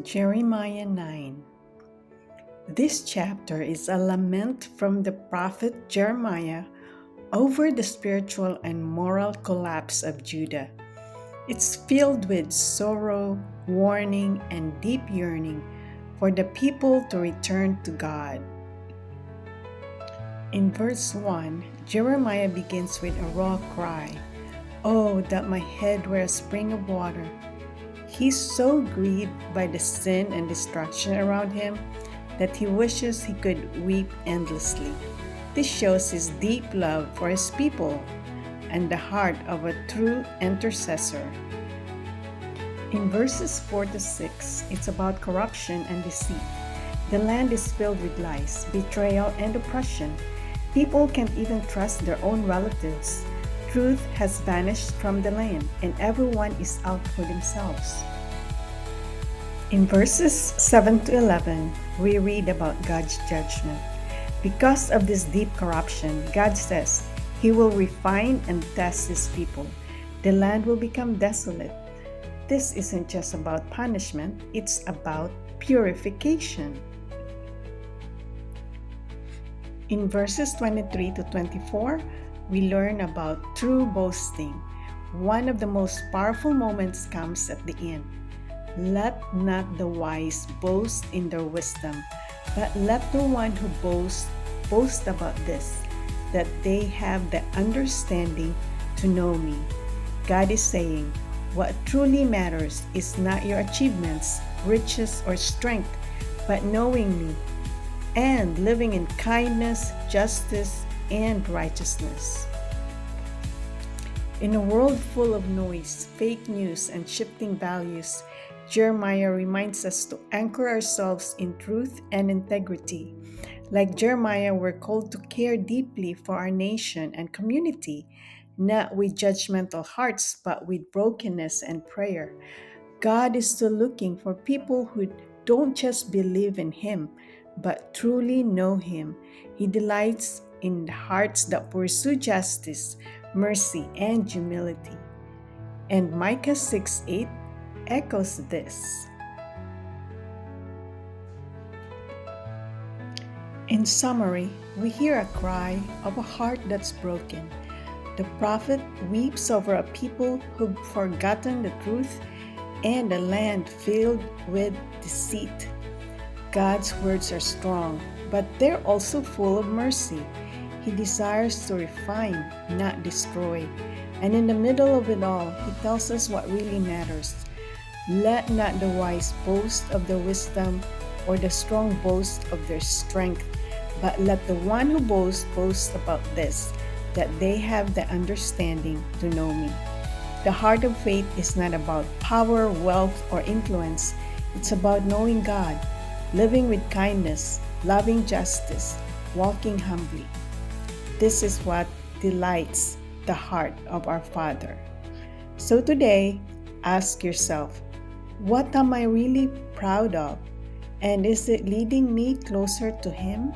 Jeremiah 9. This chapter is a lament from the prophet Jeremiah over the spiritual and moral collapse of Judah. It's filled with sorrow, warning, and deep yearning for the people to return to God. In verse 1, Jeremiah begins with a raw cry, "Oh, that my head were a spring of water." He's so grieved by the sin and destruction around him that he wishes he could weep endlessly. This shows his deep love for his people and the heart of a true intercessor. In verses 4 to 6, it's about corruption and deceit. The land is filled with lies, betrayal, and oppression. People can't even trust their own relatives. Truth has vanished from the land, and everyone is out for themselves. In verses 7 to 11, we read about God's judgment. Because of this deep corruption, God says He will refine and test His people. The land will become desolate. This isn't just about punishment, it's about purification. In verses 23 to 24, we learn about true boasting. One of the most powerful moments comes at the end. Let not the wise boast in their wisdom, but let the one who boast about this, that they have the understanding to know me. God is saying, what truly matters is not your achievements, riches, or strength, but knowing me and living in kindness, justice, and righteousness. In a world full of noise, fake news, and shifting values, Jeremiah reminds us to anchor ourselves in truth and integrity. Like Jeremiah, we're called to care deeply for our nation and community, not with judgmental hearts, but with brokenness and prayer. God is still looking for people who don't just believe in Him, but truly know Him. He delights in hearts that pursue justice, mercy, and humility. And Micah 6:8 echoes this. In summary, we hear a cry of a heart that's broken. The prophet weeps over a people who've forgotten the truth and a land filled with deceit. God's words are strong, but they're also full of mercy. He desires to refine, not destroy. And in the middle of it all, He tells us what really matters. Let not the wise boast of their wisdom or the strong boast of their strength, but let the one who boast about this, that they have the understanding to know me. The heart of faith is not about power, wealth, or influence. It's about knowing God, living with kindness, loving justice, walking humbly. This is what delights the heart of our Father. So today, ask yourself, what am I really proud of? And is it leading me closer to Him?